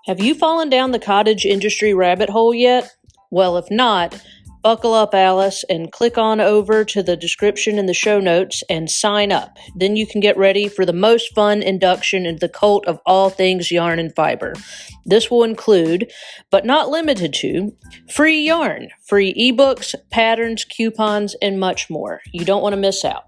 Have you fallen down the cottage industry rabbit hole yet? Well, if not, buckle up, Alice, and click on over to the description in the show notes and sign up. Then you can get ready for the most fun induction into the cult of all things yarn and fiber. This will include, but not limited to, free yarn, free ebooks, patterns, coupons, and much more. You don't want to miss out.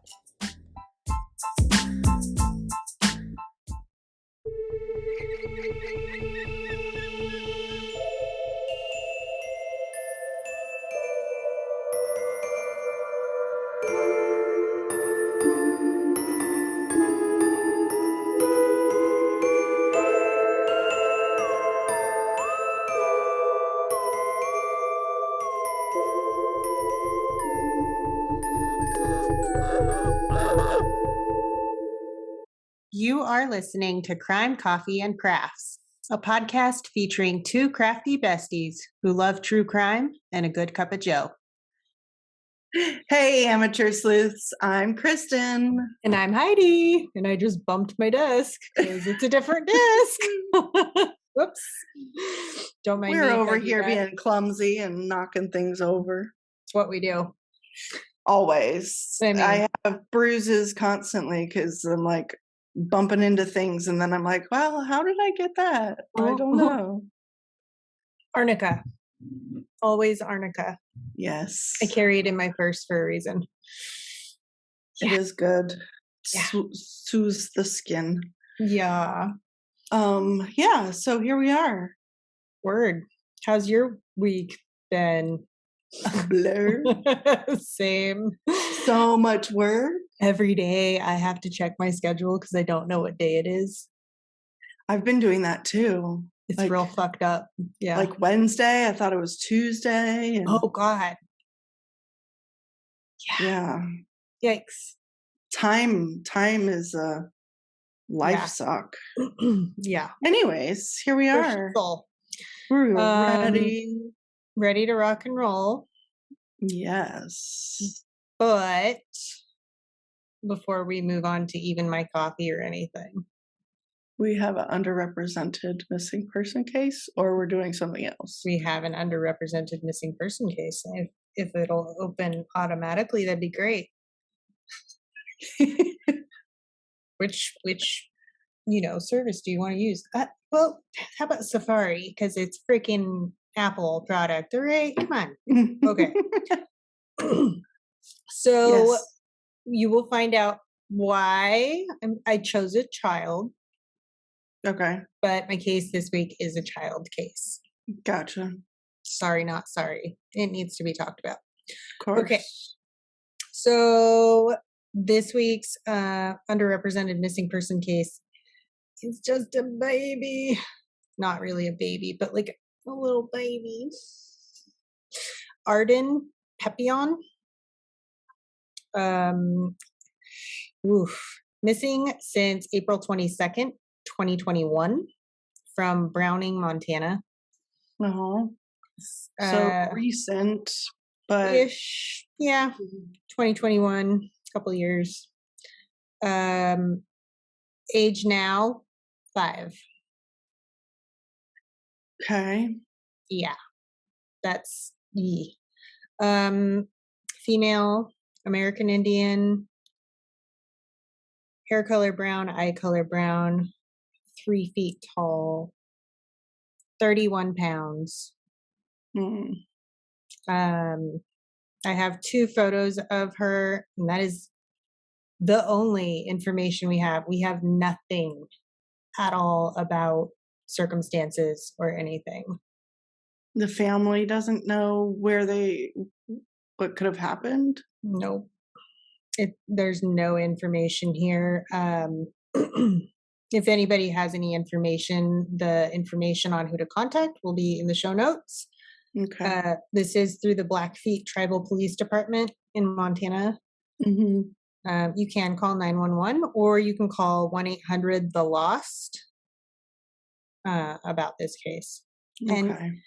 You are listening to Crime, Coffee, and Crafts, a podcast featuring two crafty besties who love true crime and a good cup of joe. Hey, amateur sleuths. I'm Kristen. And I'm Heidi. And I just bumped my desk because it's a different desk. Whoops. Don't mind me. We're over here being clumsy and knocking things over. It's what we do. Always. I mean, I have bruises constantly because I'm like bumping into things and then I'm like, well, how did I get that? I don't know. Arnica. Always arnica. Yes. I carry it in my purse for a reason. It is good. Yeah. Soothes the skin. Yeah. Yeah, so here we are. Word. How's your week been? A blur. Same. So much work. Every day I have to check my schedule because I don't know what day it is. I've been doing that too. It's real fucked up. Yeah. Like Wednesday, I thought it was Tuesday. And oh God. yeah. Yikes. Time is a life suck. Yeah. Anyways, here we are. We're ready to rock and roll. Yes. But before we move on to even my coffee or anything, we have an underrepresented missing person case, or we're doing something else. We have an underrepresented missing person case. If it'll open automatically, that'd be great. Which service do you want to use? Well, how about Safari? Because it's freaking Apple product. All right, come on. Okay. So yes. You will find out why I chose a child. Okay. But my case this week is a child case. Gotcha. Sorry, not sorry. It needs to be talked about. Of course. Okay. So this week's underrepresented missing person case is just a baby. Not really a baby, but like a little baby. Arden Pepion. Missing since April 22nd, 2021 from Browning, Montana. Oh. So recent, but ish. Yeah. 2021, couple years. Age now 5. Okay. Yeah. That's female, American Indian, hair color brown, eye color brown, 3 feet tall, 31 pounds. I have 2 photos of her, and that is the only information we have. We have nothing at all about circumstances or anything. The family doesn't know what could have happened? Nope. There's no information here. If anybody has any information, the information on who to contact will be in the show notes. Okay. This is through the Blackfeet Tribal Police Department in Montana. Mm-hmm. You can call 911 or you can call 1-800-THE-LOST about this case. Okay. And,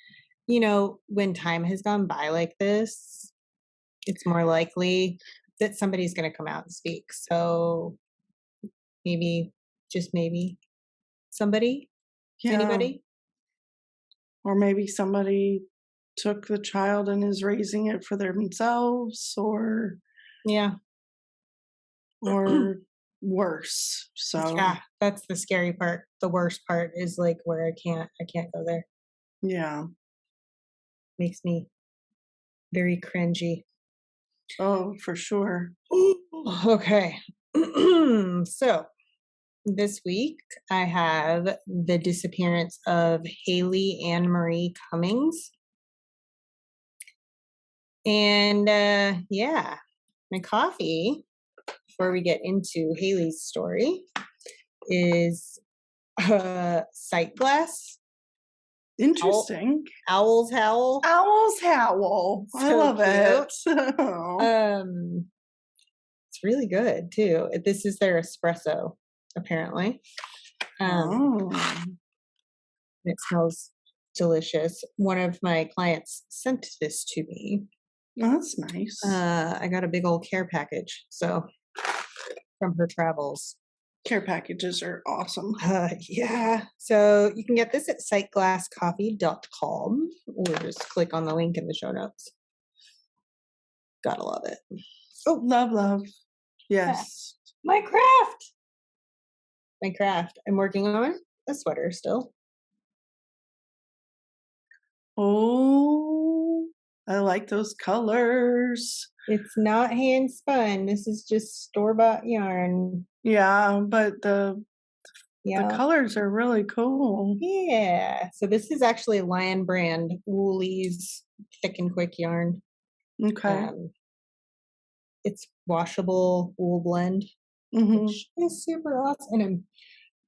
when time has gone by like this, it's more likely that somebody's going to come out and speak. So maybe, just maybe, somebody? Yeah. Anybody? Or maybe somebody took the child and is raising it for themselves, or Yeah. worse. So Yeah, that's the scary part. The worst part is like where I can't go there. yeah. Makes me very cringy. Oh, for sure. Okay. So this week I have the disappearance of HaLeigh Anne Marie Cummings. And yeah, my coffee, before we get into HaLeigh's story, is sight glass. Interesting. Owl's howl. Owl's howl. I So love it. It's really good too. This is their espresso, apparently. Oh. It smells delicious. One of my clients sent this to me. Oh, that's nice. I got a big old care package, so from her travels. Care packages are awesome. Yeah. So you can get this at sightglasscoffee.com or just click on the link in the show notes. Gotta love it. Oh, love. Yes. My craft. I'm working on a sweater still. Oh, I like those colors. It's not hand spun. This is just store-bought yarn. Yeah, but the colors are really cool. Yeah. So this is actually Lion brand Woolies thick and quick yarn. Okay. It's washable wool blend, which is super awesome. And I'm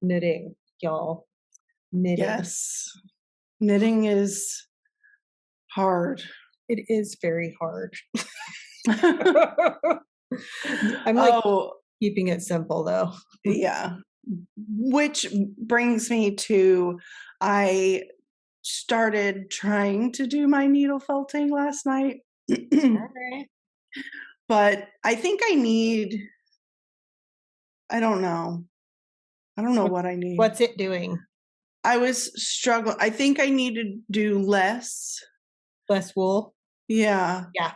knitting, y'all. Knitting. Yes. Knitting is hard. It is very hard. I'm like keeping it simple though. Yeah. Which brings me to, I started trying to do my needle felting last night. All right. But I think I don't know what I need. What's it doing? I was struggling. I think I need to do less. Less wool? Yeah. Yeah.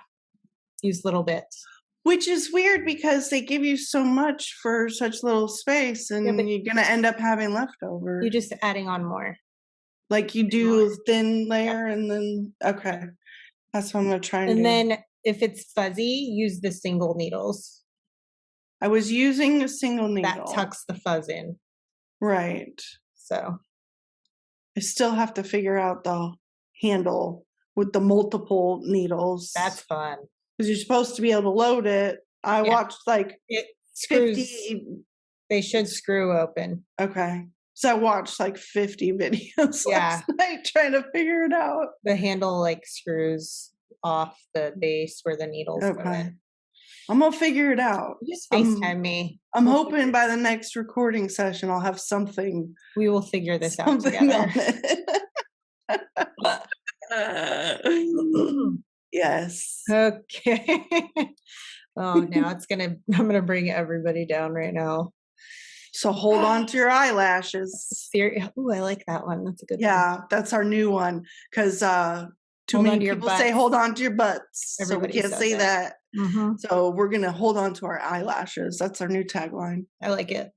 Use little bits. Which is weird because they give you so much for such little space, and you're going to end up having leftovers. You're just adding on more. Like you do a thin layer and then, okay. That's what I'm going to try and do. And then if it's fuzzy, use the single needles. I was using a single needle. That tucks the fuzz in. Right. So. I still have to figure out the handle with the multiple needles. That's fun. Because you're supposed to be able to load it. I watched like it screws, 50. They should screw open. Okay. So I watched like 50 videos last night trying to figure it out. The handle like screws off the base where the needles go in. I'm going to figure it out. You just FaceTime me. I'm hoping by the next recording session I'll have something. We will figure this out together. Yes. Okay. Oh, now I'm going to bring everybody down right now. So hold on to your eyelashes. Oh, I like that one. That's a good one. Yeah, that's our new one. Because too many people say hold on to your butts. Everybody so we can't say that. Mm-hmm. So we're going to hold on to our eyelashes. That's our new tagline. I like it.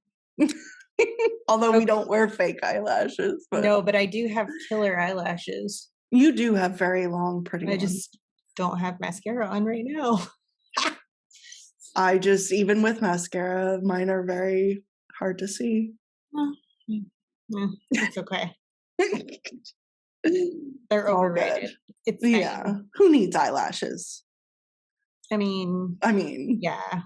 Although we don't wear fake eyelashes. But no, but I do have killer eyelashes. You do have very long, pretty ones. I just don't have mascara on right now. Even with mascara, mine are very hard to see. It's okay. They're overrated. It's Who needs eyelashes? I mean, yeah.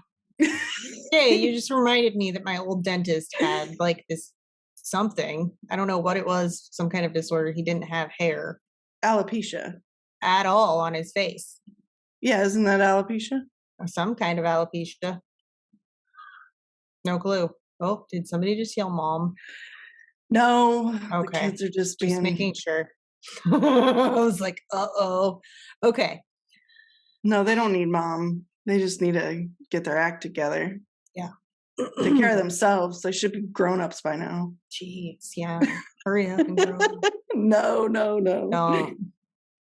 Hey, you just reminded me that my old dentist had like this something. I don't know what it was, some kind of disorder. He didn't have hair. Alopecia. At all on his face. Yeah, isn't that alopecia? Or some kind of alopecia. No clue. Oh, did somebody just yell mom? No. Okay. The kids are just making sure. I was like, uh-oh. Okay. No, they don't need mom. They just need to get their act together. Yeah. take care of themselves. They should be grown-ups by now. Jeez, yeah. Hurry up and grow up. No. Don't.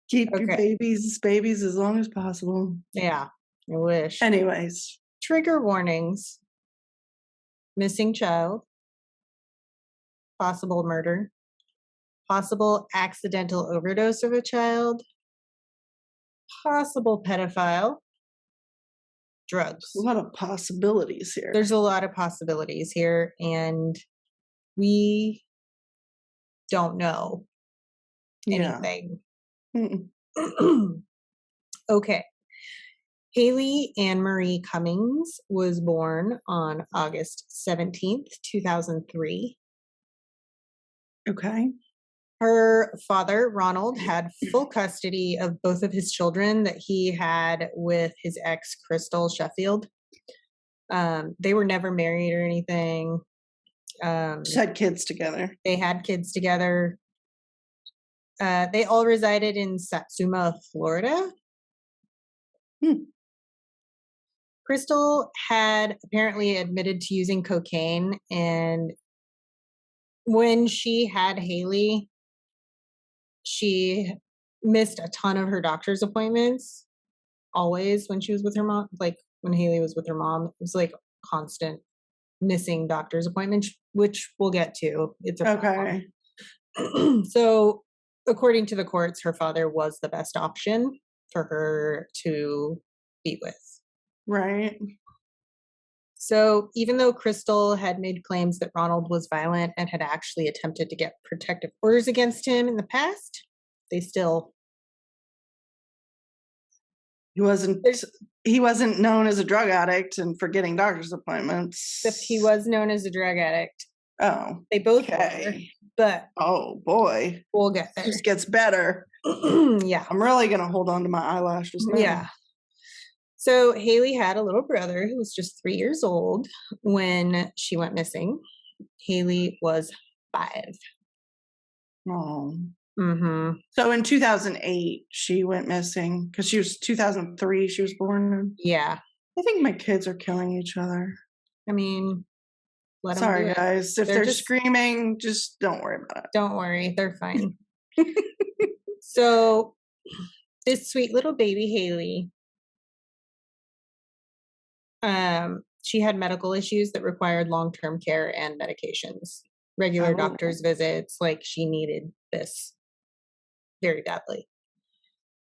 Keep your Okay. babies as long as possible. Yeah, I wish. Anyways, Trigger warnings. Missing child. Possible murder. Possible accidental overdose of a child. Possible pedophile. Drugs. a lot of possibilities here. There's a lot of possibilities here, and we don't know anything. Okay. HaLeigh Anne Marie Cummings was born on August 17th, 2003. Okay. Her father, Ronald, had full custody of both of his children that he had with his ex, Crystal Sheffield. They were never married or anything. Just had kids together. They had kids together. They all resided in Satsuma, Florida. Crystal had apparently admitted to using cocaine, and when she had HaLeigh, she missed a ton of her doctor's appointments. Always when she was with her mom, like when HaLeigh was with her mom, it was like constant missing doctor's appointments, which we'll get to. It's a Okay. So, according to the courts, her father was the best option for her to be with. Right. So, even though Crystal had made claims that Ronald was violent and had actually attempted to get protective orders against him in the past, they still. He wasn't known as a drug addict and for getting doctor's appointments. Except he was known as a drug addict. Oh. They both were, Okay. but Oh boy. we'll get there. It just gets better. Yeah. I'm really gonna hold on to my eyelashes now. Yeah. So HaLeigh had a little brother who was just 3 years old when she went missing. HaLeigh was 5. Oh. Mm-hmm. So in 2008, she went missing because she was 2003. She was born. In. Yeah. I think my kids are killing each other. I mean, let them Sorry, do it. guys. If they're just screaming, just don't worry about it. Don't worry, they're fine. So, this sweet little baby HaLeigh, she had medical issues that required long-term care and medications, regular doctor's visits. Like she needed this very badly.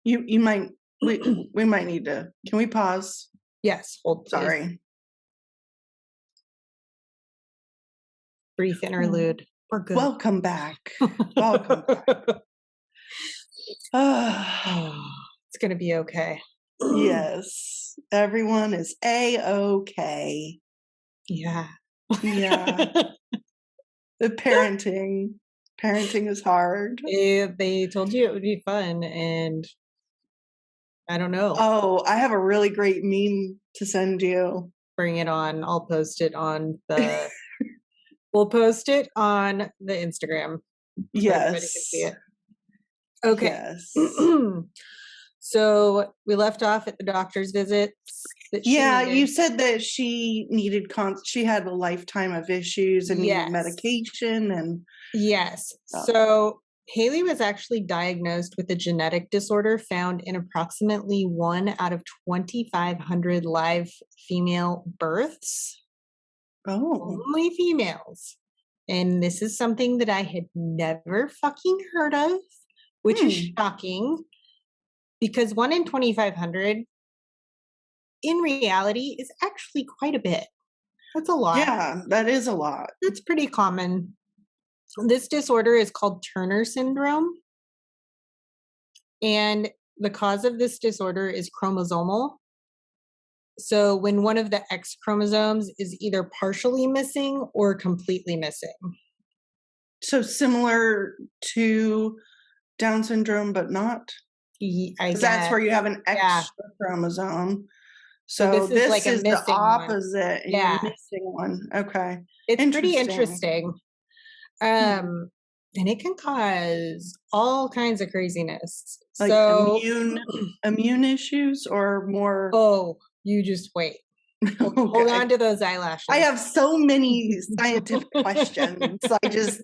You might we might need to. Can we pause? Yes, hold. Please. Sorry. Brief interlude. We're good. Welcome back. Welcome back. It's gonna be okay. Yes, everyone is A-okay. Yeah. Yeah. The parenting is hard. They told you it would be fun, and I don't know. Oh, I have a really great meme to send you. Bring it on. I'll post it on the. We'll post it on the Instagram. So everybody can see Yes. it. Okay. Yes. So we left off at the doctor's visits. Yeah, you said that she needed she had a lifetime of issues and needed medication and yes. So HaLeigh was actually diagnosed with a genetic disorder found in approximately 1 out of 2,500 live female births. Oh. Only females. And this is something that I had never fucking heard of, which is shocking because 1 in 2,500 in reality is actually quite a bit. That's a lot. Yeah, that is a lot. That's pretty common. This disorder is called Turner syndrome. And the cause of this disorder is chromosomal. So when one of the X chromosomes is either partially missing or completely missing. So similar to Down syndrome, but not? That's where you have an extra chromosome. So this is like is the opposite. One. Yeah. You're missing one. Okay. It's pretty interesting. And it can cause all kinds of craziness. Like immune issues or more? Oh, you just wait. Hold on to those eyelashes. I have so many scientific questions.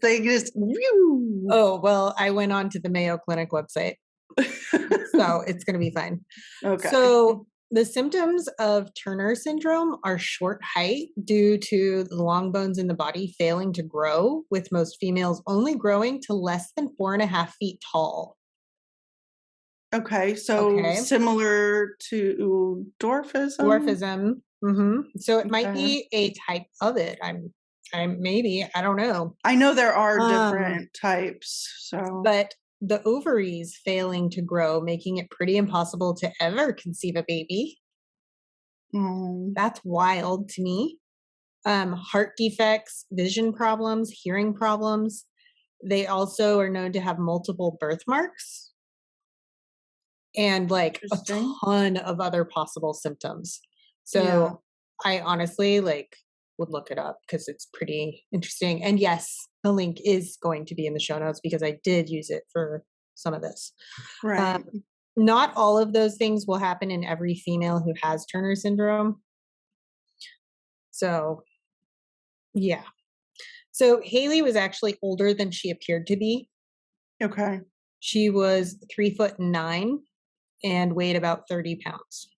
They just. Whew. Oh, well, I went on to the Mayo Clinic website. So it's going to be fine. Okay. So the symptoms of Turner syndrome are short height due to the long bones in the body failing to grow, with most females only growing to less than 4.5 feet tall. Okay, so similar to dwarfism. Dwarfism. Mm-hmm. So it might be a type of it. I don't know. I know there are different types. So, but the ovaries failing to grow, making it pretty impossible to ever conceive a baby. That's wild to me. Heart defects, vision problems, hearing problems. They also are known to have multiple birthmarks and like a ton of other possible symptoms. So I honestly would look it up because it's pretty interesting. And yes, the link is going to be in the show notes because I did use it for some of this. Right. Not all of those things will happen in every female who has Turner syndrome. So, yeah. So HaLeigh was actually older than she appeared to be. Okay. She was 3'9" and weighed about 30 pounds.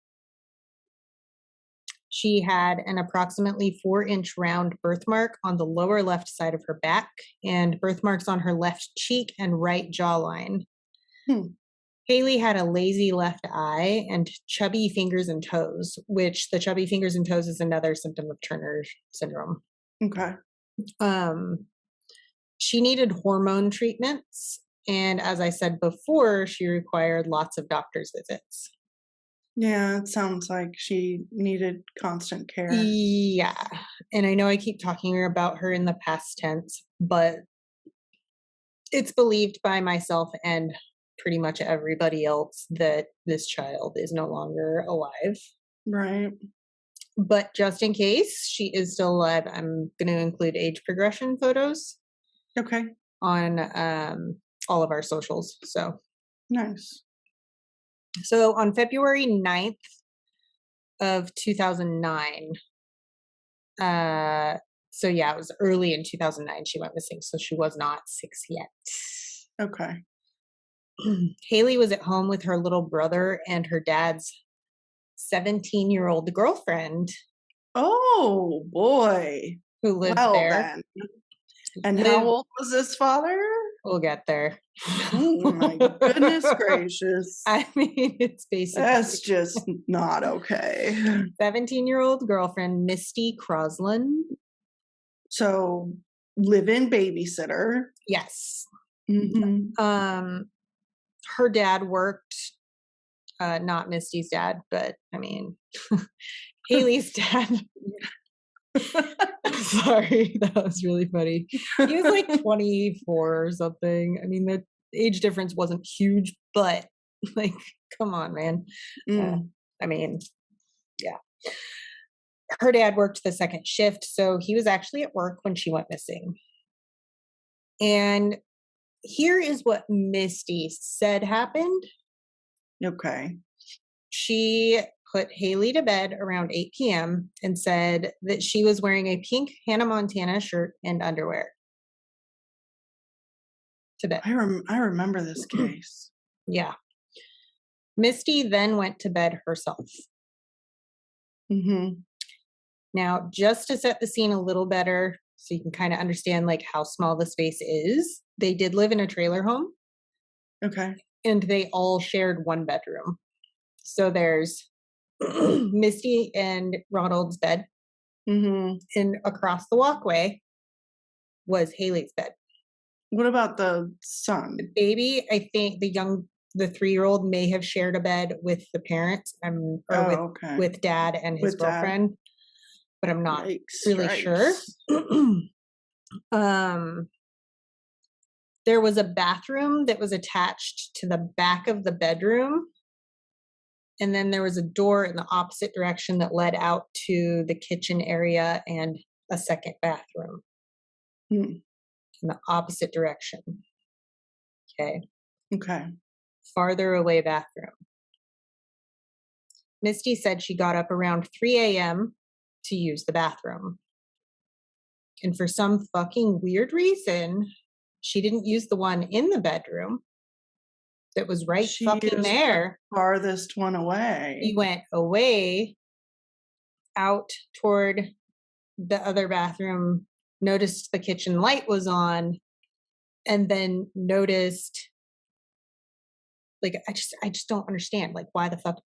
She had an approximately 4-inch round birthmark on the lower left side of her back and birthmarks on her left cheek and right jawline. HaLeigh had a lazy left eye and chubby fingers and toes, which the chubby fingers and toes is another symptom of Turner syndrome. Okay. She needed hormone treatments. And as I said before, she required lots of doctor's visits. Yeah, it sounds like she needed constant care. Yeah. And I know I keep talking about her in the past tense, but it's believed by myself and pretty much everybody else that this child is no longer alive. Right. But just in case she is still alive, I'm going to include age progression photos. Okay. On all of our socials. So nice. So on February 9th of 2009, so yeah, it was early in 2009 she went missing, so she was not 6 yet. Okay. HaLeigh was at home with her little brother and her dad's 17-year-old girlfriend. Oh boy. Who lived there. Then. And how old was this father? We'll get there. Oh my goodness gracious. I mean, it's basically. That's just not okay. 17-year-old girlfriend, Misty Crosland. So, live-in babysitter. Yes. Mm-hmm. Her dad worked, not Misty's dad, but I mean, HaLeigh's dad. Sorry, that was really funny. He was like 24 or something. I mean, the age difference wasn't huge, but like, come on, man. I mean, yeah. Her dad worked the second shift, so he was actually at work when she went missing. And here is what Misty said happened. Okay. She put HaLeigh to bed around 8 p.m. and said that she was wearing a pink Hannah Montana shirt and underwear to bed. I remember this case. Yeah. Misty then went to bed herself. Mm-hmm. Now, just to set the scene a little better, so you can kind of understand like how small the space is, they did live in a trailer home. Okay. And they all shared one bedroom. So there's Misty and Ronald's bed. Mm-hmm. And across the walkway was HaLeigh's bed. What about the son? The baby, I think the 3-year-old may have shared a bed with the parents, with dad and his girlfriend, but I'm not really sure. There was a bathroom that was attached to the back of the bedroom. And then there was a door in the opposite direction that led out to the kitchen area and a second bathroom. In the opposite direction. Okay. Farther away bathroom. Misty said she got up around 3 a.m. to use the bathroom. And for some fucking weird reason, she didn't use the one in the bedroom that was right fucking there. The farthest one away. He went away out toward the other bathroom, noticed the kitchen light was on, and then noticed, like, I just don't understand, like, why the fuck.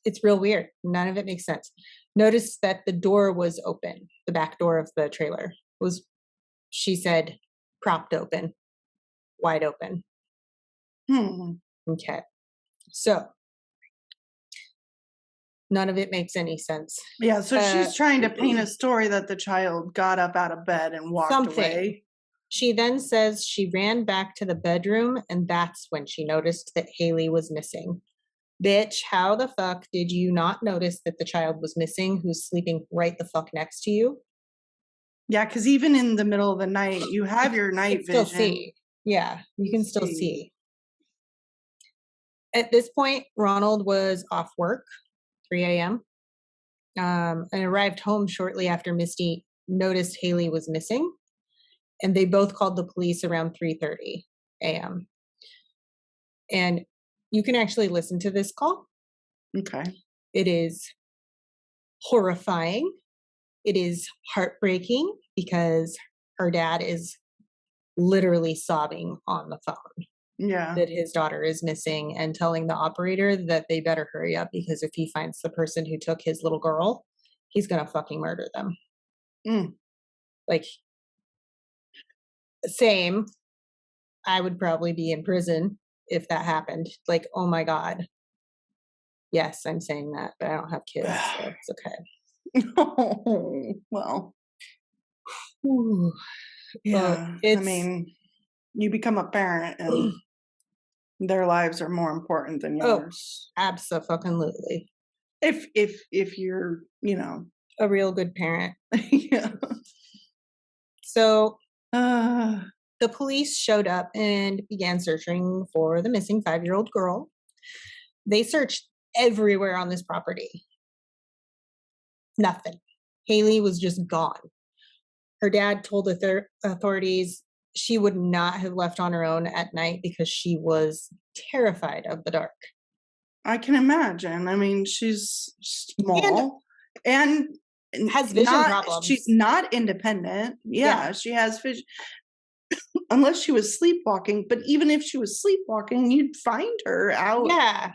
It's real weird. None of it makes sense. Noticed that the door was open. The back door of the trailer was, she said, propped open, wide open. Okay. So none of it makes any sense. Yeah, so she's trying to paint a story that the child got up out of bed and walked away. She then says she ran back to the bedroom, and that's when she noticed that HaLeigh was missing. Bitch, how the fuck did you not notice that the child was missing who's sleeping right the fuck next to you? Yeah, because even in the middle of the night, you have your night vision. Still see. Yeah, you can still see. At this point, Ronald was off work, 3 a.m., and arrived home shortly after Misty noticed HaLeigh was missing. And they both called the police around 3:30 a.m. And you can actually listen to this call. Okay. It is horrifying. It is heartbreaking because her dad is literally sobbing on the phone. Yeah. That his daughter is missing, and telling the operator that they better hurry up because if he finds the person who took his little girl, he's going to fucking murder them. Like, same. I would probably be in prison if that happened. Like, oh my God. Yes, I'm saying that, but I don't have kids, so it's okay. Oh, well. Ooh. Yeah. I mean, you become a parent and their lives are more important than yours. Oh, absolutely. If you're, a real good parent. Yeah. So the police showed up and began searching for the missing 5-year-old girl. They searched everywhere on this property. Nothing. HaLeigh was just gone. Her dad told the authorities she would not have left on her own at night because she was terrified of the dark. I can imagine. I mean, she's small and has vision problems. She's not independent. Yeah, she has vision. Unless she was sleepwalking, but even if she was sleepwalking, you'd find her out. Yeah.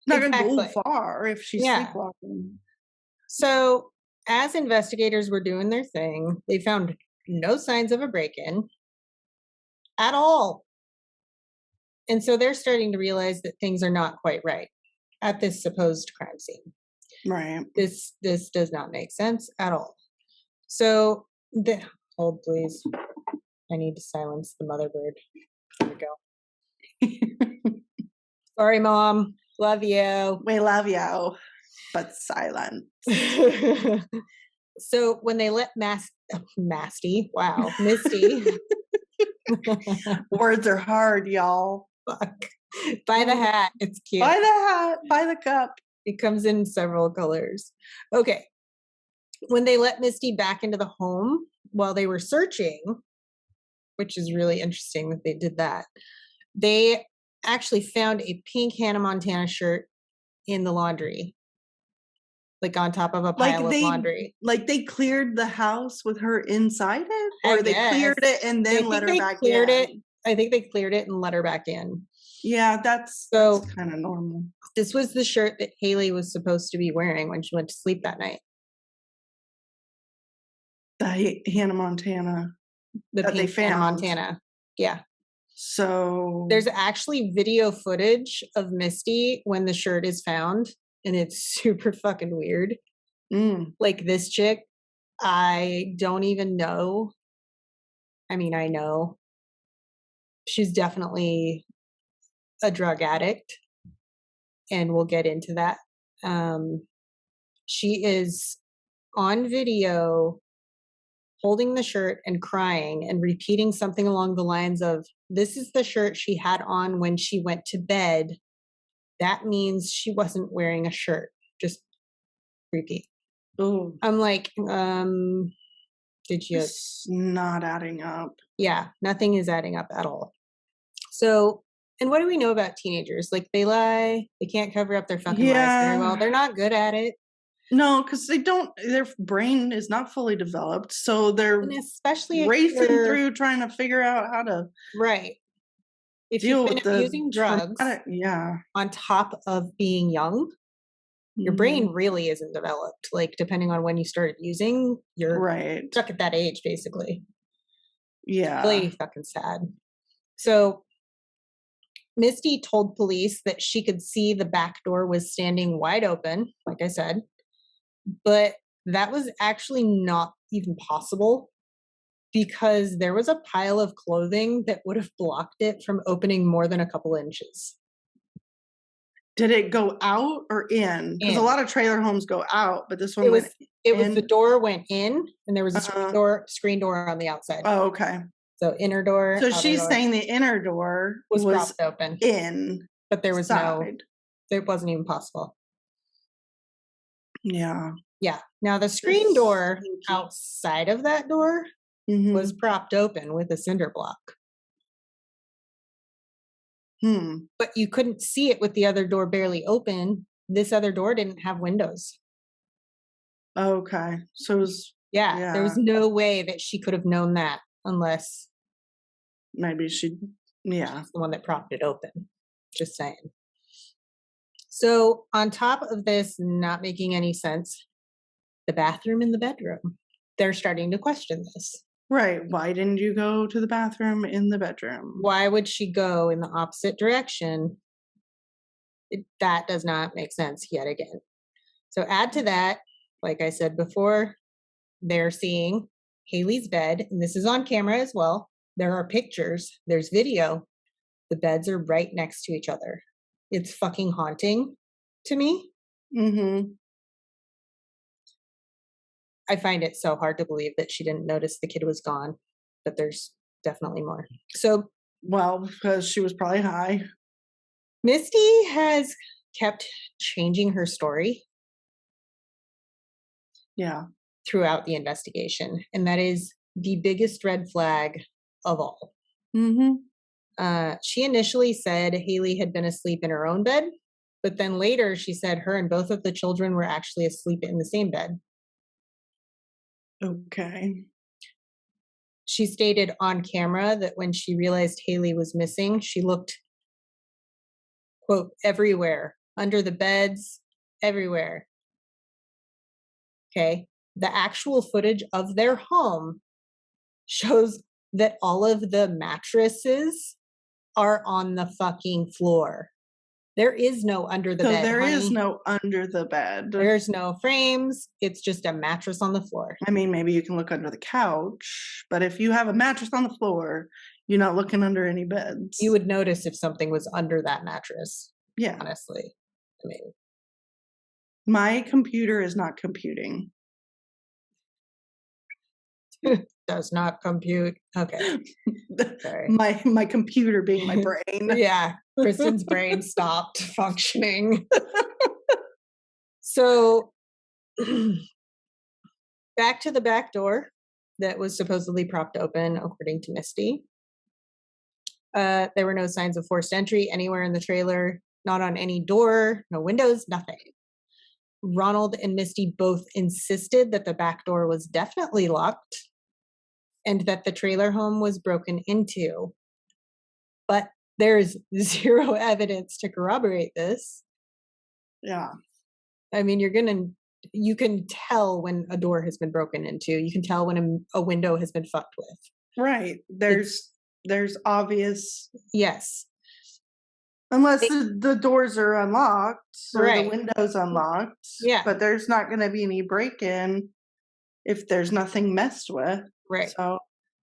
Not going to go far if she's sleepwalking. So, as investigators were doing their thing, they found no signs of a break-in at all. And so they're starting to realize that things are not quite right at this supposed crime scene. Right. This does not make sense at all. So, hold please. I need to silence the mother bird. There we go. Sorry, Mom. Love you. We love you, but silence. So when they let Misty. Words are hard, y'all. Fuck. Buy the hat. It's cute. Buy the hat. Buy the cup. It comes in several colors. Okay. When they let Misty back into the home while they were searching, which is really interesting that they did that, they actually found a pink Hannah Montana shirt in the laundry. Like on top of a pile of laundry. Like they cleared the house with her inside it? Or they cleared it and then let her back in? I think they cleared it and let her back in. Yeah, that's kind of normal. This was the shirt that HaLeigh was supposed to be wearing when she went to sleep that night. The Hannah Montana. The pink Hannah Montana. Yeah. So there's actually video footage of Misty when the shirt is found, and it's super fucking weird. Like this chick, I don't even know. I mean, I know. She's definitely a drug addict, and we'll get into that. She is on video holding the shirt and crying and repeating something along the lines of, this is the shirt she had on when she went to bed. That means she wasn't wearing a shirt. Just repeat. Oh, I'm like, did you? it's not adding up. Yeah, nothing is adding up at all. So, and what do we know about teenagers? Like, they lie, they can't cover up their fucking lies very well. They're not good at it. No, because their brain is not fully developed. So they're especially racing through trying to figure out how to if deal you've been with the using drugs on top of being young, your brain really isn't developed. Like, depending on when you started using, you're stuck at that age, basically. Yeah. It's really fucking sad. So Misty told police that she could see the back door was standing wide open, like I said, but that was actually not even possible because there was a pile of clothing that would have blocked it from opening more than a couple inches. Did it go out or in? Because a lot of trailer homes go out, but this one went in. The door went in, and there was a screen door on the outside. Oh, okay. So inner door. So she's saying the inner door was propped open in, but there was it wasn't even possible. Yeah. Yeah. Now the screen door outside of that door was propped open with a cinder block. But you couldn't see it with the other door barely open. This other door didn't have windows. Okay. So it was, there was no way that she could have known that unless maybe she's the one that propped it open. Just saying. So on top of this not making any sense, the bathroom in the bedroom, they're starting to question this. Right. Why didn't you go to the bathroom in the bedroom? Why would she go in the opposite direction? That does not make sense yet again. So add to that, like I said before, they're seeing HaLeigh's bed, and this is on camera as well. There are pictures, there's video. The beds are right next to each other. It's fucking haunting to me. I find it so hard to believe that she didn't notice the kid was gone, but there's definitely more. So, well, because she was probably high. Misty has kept changing her story. Yeah. Throughout the investigation. And that is the biggest red flag of all. She initially said HaLeigh had been asleep in her own bed, but then later she said her and both of the children were actually asleep in the same bed. Okay. She stated on camera that when she realized HaLeigh was missing, she looked, quote, everywhere, under the beds, everywhere. Okay. The actual footage of their home shows that all of the mattresses are on the fucking floor. There is no under the bed. There is no under the bed. There's no frames. It's just a mattress on the floor. I mean, maybe you can look under the couch, but if you have a mattress on the floor, you're not looking under any beds. You would notice if something was under that mattress. Yeah. Honestly. I mean, my computer is not computing. Does not compute. Okay. Sorry. My computer being my brain. Yeah. Kristen's brain stopped functioning. So back to the back door that was supposedly propped open, according to Misty. There were no signs of forced entry anywhere in the trailer, not on any door, no windows, nothing. Ronald and Misty both insisted that the back door was definitely locked and that the trailer home was broken into. But there's zero evidence to corroborate this. Yeah. I mean, you can tell when a door has been broken into. You can tell when a window has been fucked with. Right. There's obvious. Yes. Unless the doors are unlocked or right. the windows unlocked. Yeah. But there's not going to be any break-in if there's nothing messed with. Right.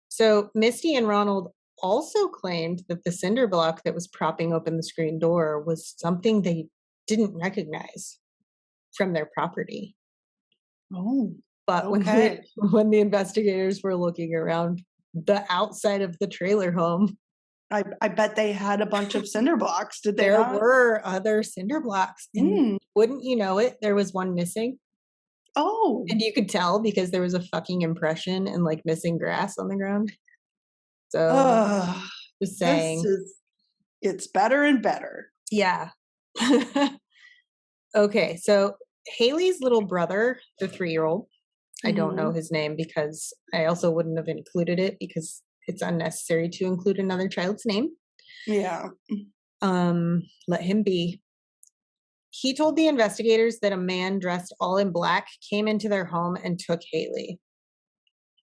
So Misty and Ronald also claimed that the cinder block that was propping open the screen door was something they didn't recognize from their property. Oh. But okay. when the investigators were looking around the outside of the trailer home, I bet they had a bunch of cinder blocks. Did they? There were other cinder blocks. And wouldn't you know it, there was one missing. Oh. And you could tell because there was a fucking impression and like missing grass on the ground. So just saying. It's better and better. Yeah. Okay, so HaLeigh's little brother, the 3-year-old, I don't know his name because I also wouldn't have included it because it's unnecessary to include another child's name. Yeah. Let him be. He told the investigators that a man dressed all in black came into their home and took HaLeigh.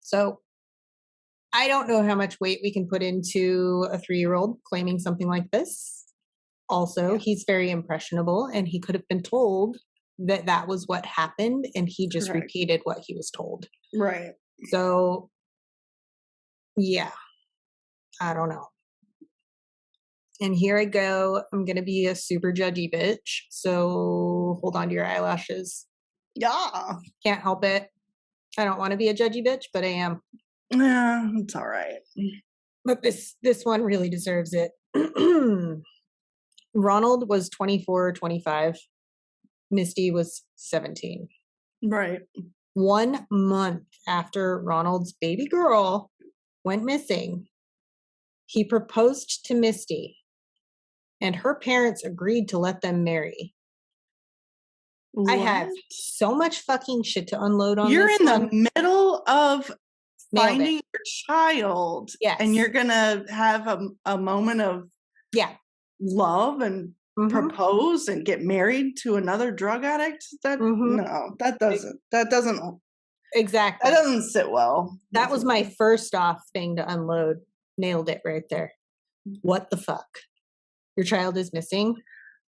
So I don't know how much weight we can put into a 3-year-old claiming something like this. Also, he's very impressionable and he could have been told that that was what happened and he just repeated what he was told. Right. So, yeah, I don't know. And here I go. I'm going to be a super judgy bitch. So hold on to your eyelashes. Yeah. Can't help it. I don't want to be a judgy bitch, but I am. Yeah, it's all right. But this one really deserves it. Ronald was 24 or 25. Misty was 17. Right. 1 month after Ronald's baby girl went missing, he proposed to Misty, and her parents agreed to let them marry. What? I have so much fucking shit to unload on You're this in one. the middle of finding your child. Yes. And you're going to have a moment of love and propose and get married to another drug addict. No, that doesn't exactly. That doesn't sit well. That was my first off thing to unload. Nailed it right there. What the fuck? Your child is missing?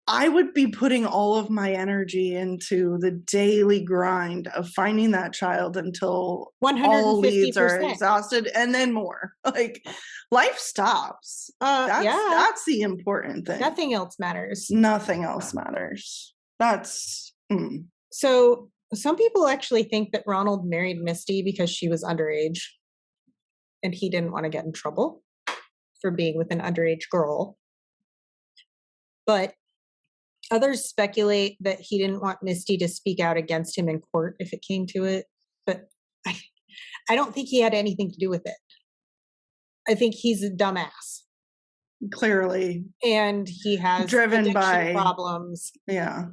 I would be putting all of my energy into the daily grind of finding that child until 150%. All leads are exhausted and then more. Like life stops. That's the important thing. Nothing else matters. Nothing else matters. That's So some people actually think that Ronald married Misty because she was underage and he didn't want to get in trouble for being with an underage girl. But others speculate that he didn't want Misty to speak out against him in court if it came to it. But I don't think he had anything to do with it. I think he's a dumbass. Clearly. And he has driven by problems. Yeah.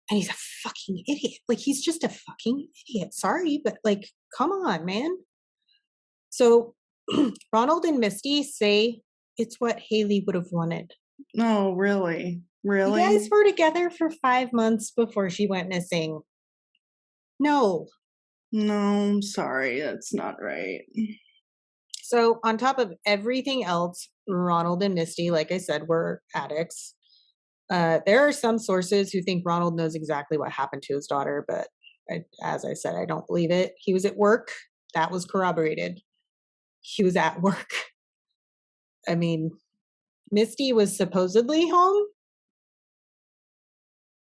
And he's a fucking idiot. Like, he's just a fucking idiot. Sorry, but like, come on, man. So Ronald and Misty say it's what HaLeigh would have wanted. No, really? Really? You guys were together for 5 months before she went missing. No, I'm sorry. That's not right. So on top of everything else, Ronald and Misty, like I said, were addicts. There are some sources who think Ronald knows exactly what happened to his daughter, but as I said, I don't believe it. He was at work. That was corroborated. He was at work. I mean, Misty was supposedly home,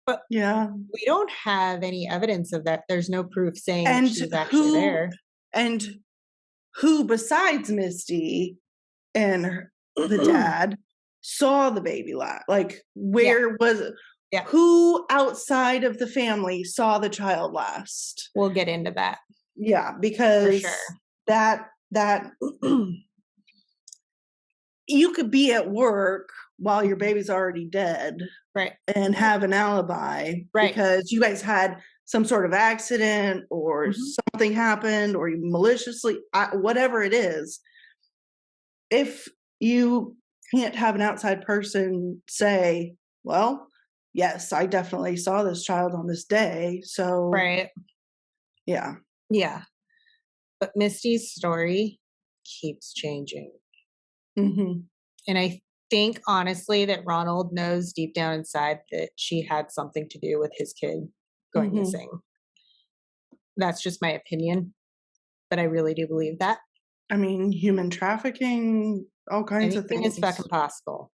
but we don't have any evidence of that. There's no proof saying that she was actually there. And who besides Misty and the dad saw the baby last? Like, where was it? Yeah. Who outside of the family saw the child last? We'll get into that. Yeah, because for sure. that you could be at work while your baby's already dead, right, and have an alibi, right, because you guys had some sort of accident or something happened, or you maliciously, whatever it is. If you can't have an outside person say, well, yes, I definitely saw this child on this day. So, right. Yeah. Yeah. But Misty's story keeps changing. Mm-hmm. And I think, honestly, that Ronald knows deep down inside that she had something to do with his kid going missing. That's just my opinion. But I really do believe that. I mean, human trafficking, all kinds of things. Anything is fucking possible.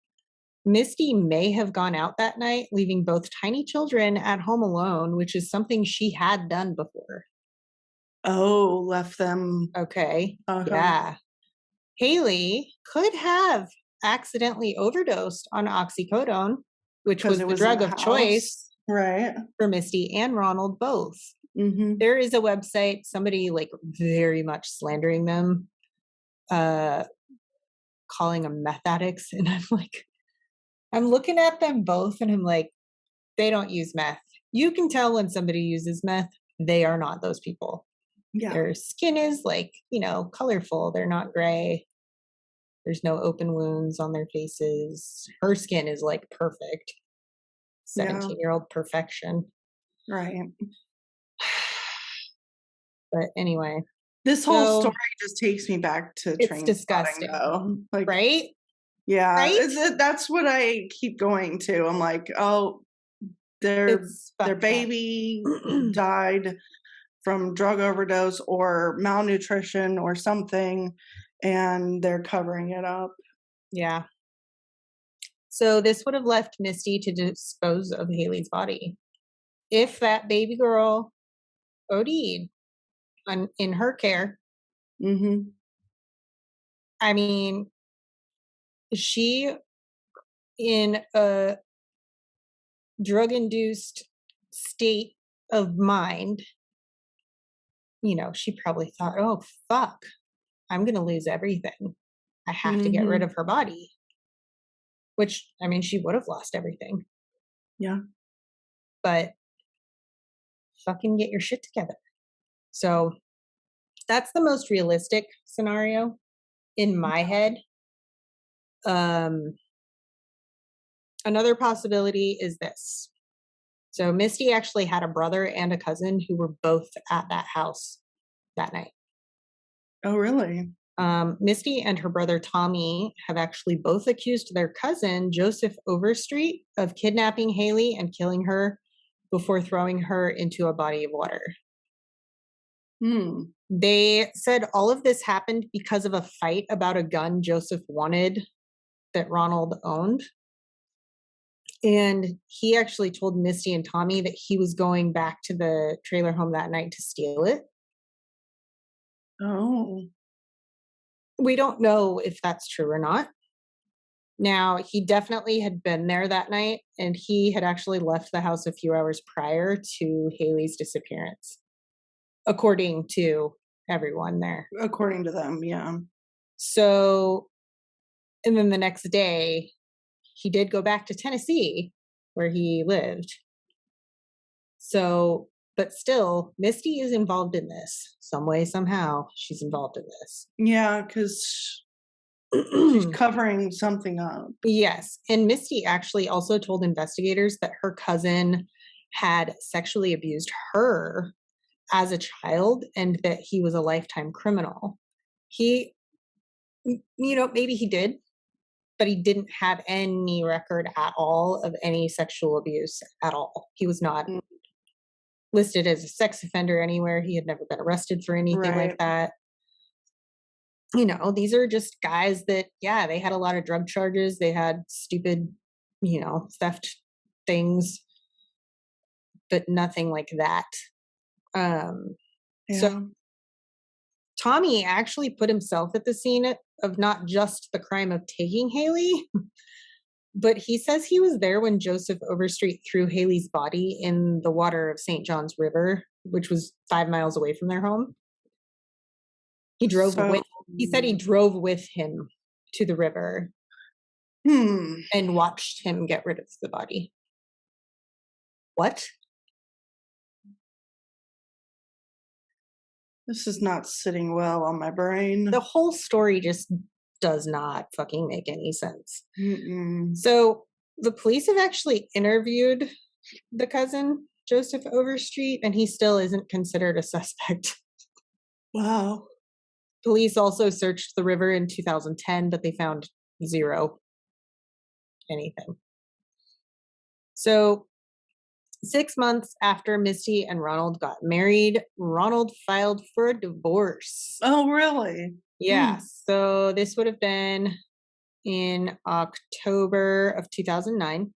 Misty may have gone out that night, leaving both tiny children at home alone, which is something she had done before. Oh, left them. Okay. Yeah. HaLeigh could have accidentally overdosed on oxycodone, which was the drug of choice, right, for Misty and Ronald both. Mm-hmm. There is a website, somebody like very much slandering them, calling them meth addicts. And I'm looking at them both and I'm like, they don't use meth. You can tell when somebody uses meth, they are not those people. Yeah. Their skin is like, colorful. They're not gray. There's no open wounds on their faces. Her skin is like perfect. 17-year-old perfection. Right. But anyway. This whole story just takes me back to it's disgusting, though. Like, right? Yeah. Right? That's what I keep going to. I'm like, oh, their baby died from drug overdose or malnutrition or something, and they're covering it up. Yeah. So this would have left Misty to dispose of HaLeigh's body. If that baby girl OD'd in her care, mm-hmm. I mean, she, in a drug-induced state of mind, she probably thought, oh, fuck, I'm going to lose everything. I have to get rid of her body. Which, I mean, she would have lost everything. Yeah. But fucking get your shit together. So that's the most realistic scenario in my head. Another possibility is this. So Misty actually had a brother and a cousin who were both at that house that night. Oh, really? Misty and her brother Tommy have actually both accused their cousin Joseph Overstreet of kidnapping HaLeigh and killing her before throwing her into a body of water. They said all of this happened because of a fight about a gun Joseph wanted that Ronald owned. And he actually told Misty and Tommy that he was going back to the trailer home that night to steal it. Oh. We don't know if that's true or not. Now, he definitely had been there that night, and he had actually left the house a few hours prior to HaLeigh's disappearance, according to everyone there. According to them, yeah. So, and then the next day, he did go back to Tennessee, where he lived. So, but still, Misty is involved in this. Some way, somehow, she's involved in this. Yeah, because she's covering something up. Yes. And Misty actually also told investigators that her cousin had sexually abused her as a child and that he was a lifetime criminal. He, maybe he did, but he didn't have any record at all of any sexual abuse at all. He was not listed as a sex offender anywhere. He had never been arrested for anything like that. These are just guys that, they had a lot of drug charges. They had stupid, theft things, but nothing like that. So Tommy actually put himself at the scene of not just the crime of taking HaLeigh, but he says he was there when Joseph Overstreet threw HaLeigh's body in the water of St. John's River, which was 5 miles away from their home. He said he drove with him to the river and watched him get rid of the body. What? This is not sitting well on my brain. The whole story just does not fucking make any sense. So the police have actually interviewed the cousin, Joseph Overstreet, and he still isn't considered a suspect. Wow. Police also searched the river in 2010, but they found zero anything. So 6 months after Misty and Ronald got married, Ronald filed for a divorce. Oh, really? Yeah. So this would have been in October of 2009.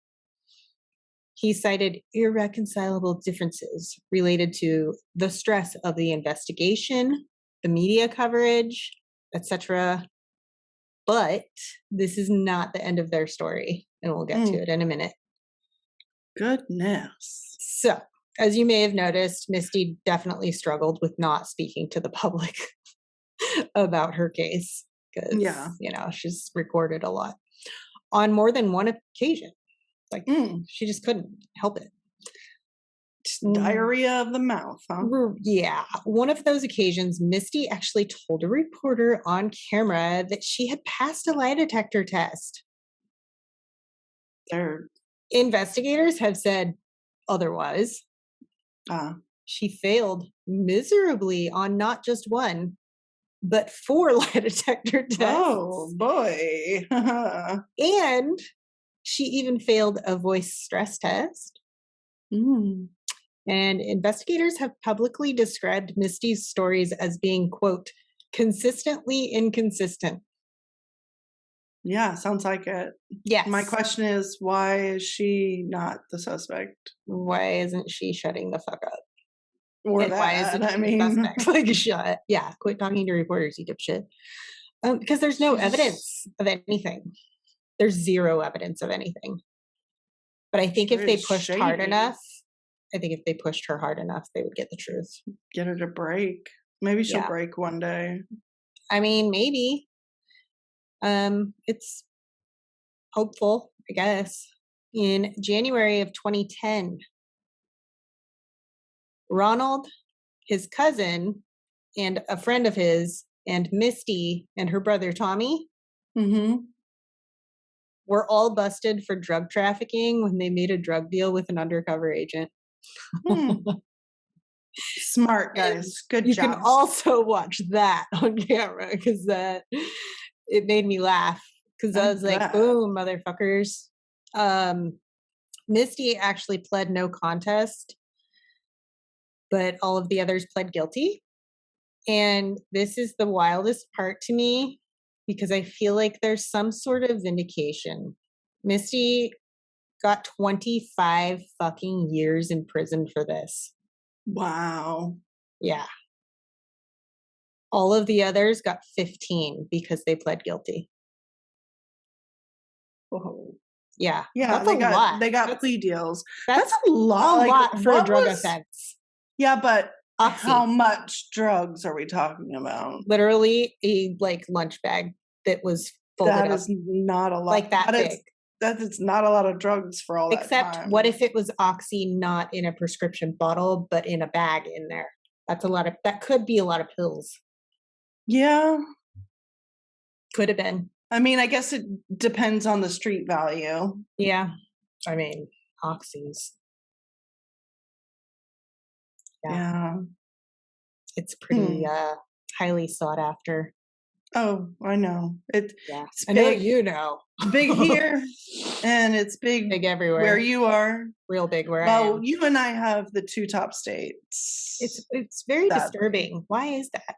He cited irreconcilable differences related to the stress of the investigation, the media coverage, etc. But this is not the end of their story, and we'll get to it in a minute. Goodness. So As you may have noticed, Misty definitely struggled with not speaking to the public about her case because, she's recorded a lot on more than one occasion. Like, she just couldn't help it. Diarrhea of the mouth, huh? Yeah. One of those occasions, Misty actually told a reporter on camera that she had passed a lie detector test. Investigators have said otherwise. She failed miserably on not just one, but 4 lie detector tests. Oh, boy. And she even failed a voice stress test. And investigators have publicly described Misty's stories as being, quote, consistently inconsistent. Yeah, sounds like it. Yes. My question is, why is she not the suspect? Why isn't she shutting the fuck up? Or and that, why isn't she the suspect? Like, shut. Yeah, quit talking to reporters, you dipshit. Because there's no evidence of anything. There's zero evidence of anything. But I think if they pushed hard enough, they would get the truth. Get her to break. Maybe she'll break one day. I mean, maybe. It's hopeful, I guess. In January of 2010, Ronald, his cousin, and a friend of his, and Misty and her brother Tommy were all busted for drug trafficking when they made a drug deal with an undercover agent. Smart guys. Good job. You can also watch that on camera because it made me laugh because I was like, boom, motherfuckers. Misty actually pled no contest, but all of the others pled guilty. And this is the wildest part to me because I feel like there's some sort of vindication. Misty got 25 fucking years in prison for this. Wow. Yeah. All of the others got 15 because they pled guilty. Whoa. Yeah. Yeah, they got plea deals. That's a lot. A lot for a drug offense. Yeah, but how much drugs are we talking about? Literally a lunch bag that was folded up. That is not a lot. Like that big. That is not a lot of drugs for all that time. Except what if it was oxy not in a prescription bottle, but in a bag in there? That could be a lot of pills. Yeah. Could have been. I mean, I guess it depends on the street value. Yeah. I mean, oxys. Yeah. It's pretty highly sought after. Oh, I know. It's I know you know. Big here, and it's big everywhere. Where you are. Real big where I am. Well, you and I have the 2 top states. It's very disturbing. Why is that?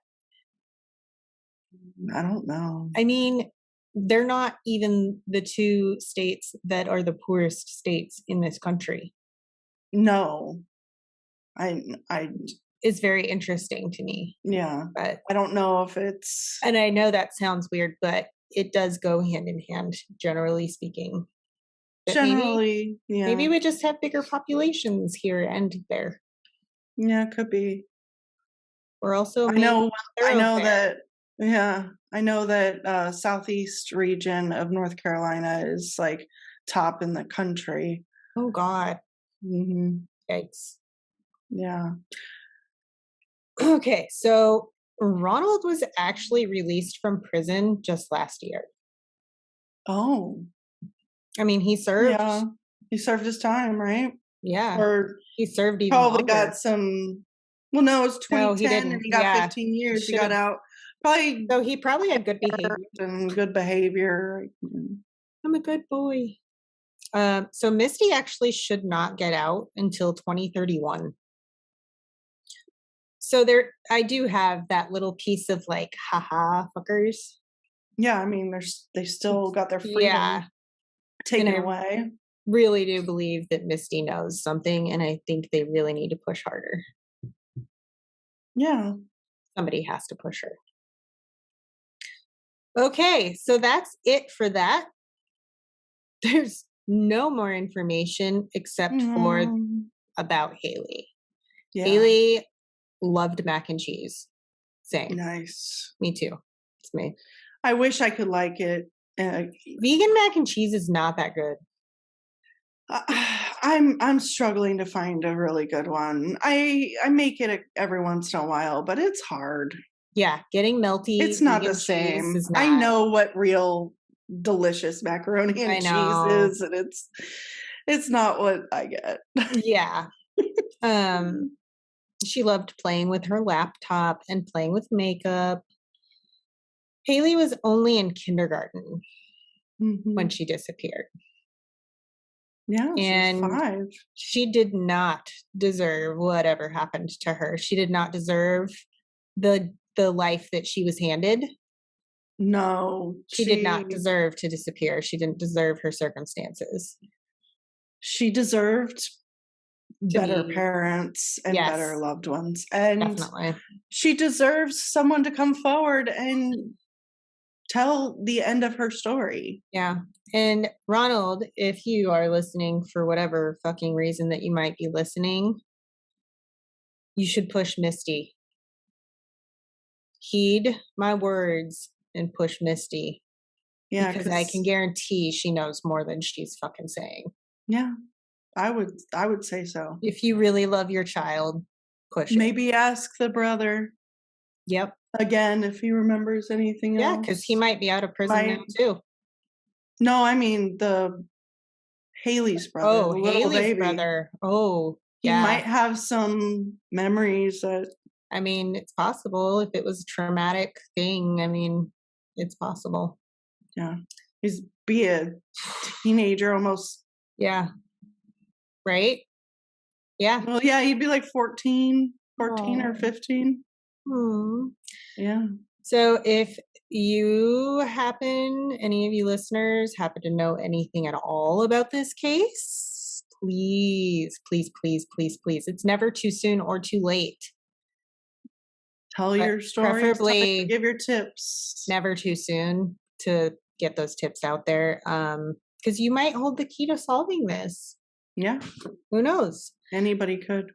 I don't know. I mean, they're not even the 2 states that are the poorest states in this country. No. It's very interesting to me. Yeah. But I don't know if it's... And I know that sounds weird, but it does go hand in hand, generally speaking. But maybe we just have bigger populations here and there. Yeah, could be. We're also... I know that southeast region of North Carolina is top in the country. Oh, God. Yikes. Yeah. Okay, so Ronald was actually released from prison just last year. Oh. I mean, he served. Yeah. He served his time, right? Yeah. Or he served even probably longer. Got some... Well, no, it was 2010 and he got 15 years. He got out. So he probably had good behavior. And good behavior. I'm a good boy. So Misty actually should not get out until 2031. So I do have that little piece of haha, fuckers. Yeah, I mean, they still got their freedom taken away. Really do believe that Misty knows something, and I think they really need to push harder. Yeah. Somebody has to push her. Okay, so that's it for that. There's no more information except for about HaLeigh. Yeah. HaLeigh loved mac and cheese. Same. Nice. Me too. It's me. I wish I could like it. Vegan mac and cheese is not that good. I'm struggling to find a really good one. I make it every once in a while, but it's hard. Yeah, getting melty. It's not the same. I know what real delicious macaroni and cheese is, and it's not what I get. Yeah. She loved playing with her laptop and playing with makeup. HaLeigh was only in kindergarten when she disappeared. Yeah, and she was 5. She did not deserve whatever happened to her. She did not deserve the life that she was handed. No. She did not deserve to disappear. She didn't deserve her circumstances. She deserved better parents and better loved ones. And definitely. She deserves someone to come forward and tell the end of her story. Yeah. And Ronald, if you are listening for whatever fucking reason that you might be listening, you should push Misty. Heed my words and push Misty. Yeah. Because I can guarantee she knows more than she's fucking saying. Yeah. I would say so. If you really love your child, push it. Maybe ask the brother. Yep. Again, if he remembers anything else. Yeah, because he might be out of prison now too. No, I mean the HaLeigh's brother. Oh, HaLeigh's brother. Oh, yeah. He might have some memories that. I mean, it's possible if it was a traumatic thing. I mean, it's possible. Yeah. He's be a teenager almost. Yeah. Right? Yeah. Well, yeah, he'd be like 14 or 15. Yeah. So if you any of you listeners happen to know anything at all about this case, please, please, please, please, please. It's never too soon or too late. Tell your story. Preferably give your tips. Never too soon to get those tips out there. Because you might hold the key to solving this. Yeah. Who knows? Anybody could.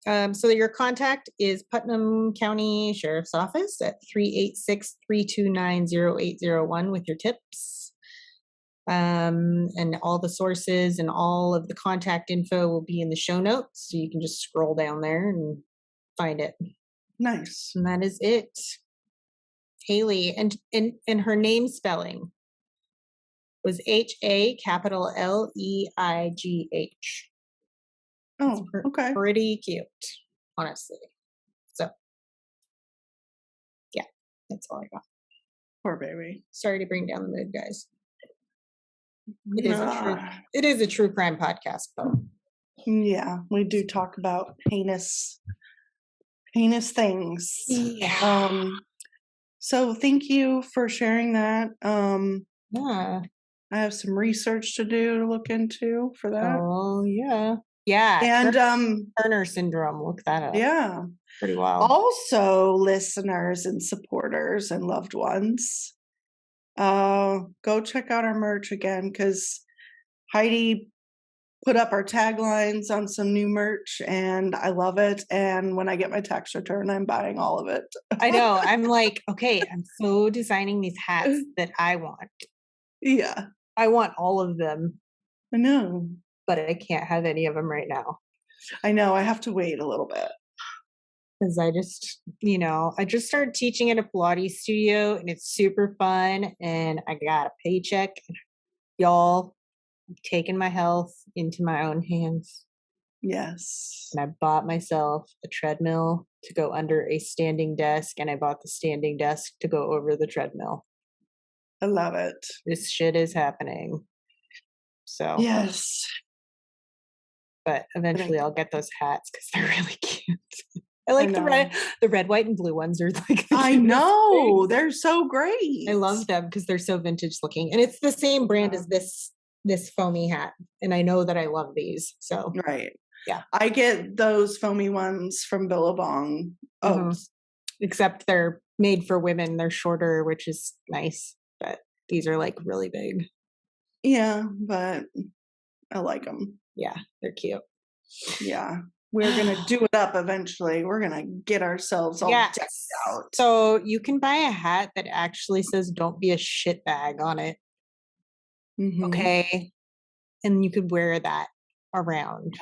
So your contact is Putnam County Sheriff's Office at 386-329-0801 with your tips. And all the sources and all of the contact info will be in the show notes. So you can just scroll down there and find it. Nice. And that is it. HaLeigh. And her name spelling was HaLeigh. Oh, okay. Pretty cute, honestly. So, yeah, that's all I got. Poor baby. Sorry to bring down the mood, guys. It is a true crime podcast, though. Yeah, we do talk about heinous things. Yeah. So thank you for sharing that. Yeah. I have some research to do to look into for that. Oh, yeah. Yeah. And Turner syndrome. Look that up. Yeah. Pretty wild. Also, listeners and supporters and loved ones, go check out our merch again, because Heidi put up our taglines on some new merch and I love it. And when I get my tax return, I'm buying all of it. I know. I'm like, okay, I'm so designing these hats that I want. Yeah. I want all of them. I know. But I can't have any of them right now. I know. I have to wait a little bit. Because I just started teaching at a Pilates studio and it's super fun and I got a paycheck. Y'all, I'm taking my health into my own hands. Yes. And I bought myself a treadmill to go under a standing desk and I bought the standing desk to go over the treadmill. I love it. This shit is happening. So. Yes. But eventually I'll get those hats because they're really cute. I like the red, white, and blue ones are like. I know they're so great. I love them because they're so vintage looking, and it's the same brand as this foamy hat. And I know that I love these. So right, yeah, I get those foamy ones from Billabong. Oh, except they're made for women. They're shorter, which is nice, but these are like really big. Yeah, but I like them. Yeah, they're cute. Yeah. We're going to do it up eventually. We're going to get ourselves all decked out. So you can buy a hat that actually says "Don't be a shitbag" on it. Mm-hmm. Okay. And you could wear that around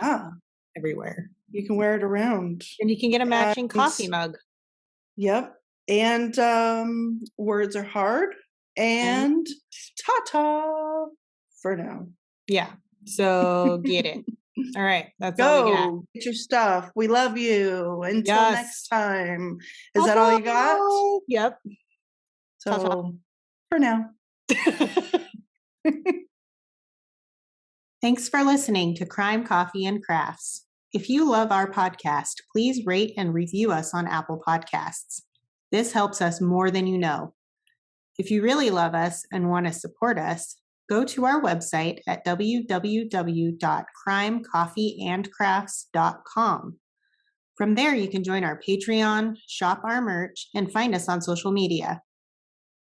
everywhere. You can wear it around. And you can get a matching coffee mug. Yep. And words are hard. And ta-ta for now. Yeah. So get it. All right. That's all we got. Get your stuff. We love you. Until next time. Is that all you got? Yep. So ta-ta. For now. Thanks for listening to Crime, Coffee, and Crafts. If you love our podcast, please rate and review us on Apple Podcasts. This helps us more than you know. If you really love us and want to support us, go to our website at www.crimecoffeeandcrafts.com. From there, you can join our Patreon, shop our merch, and find us on social media.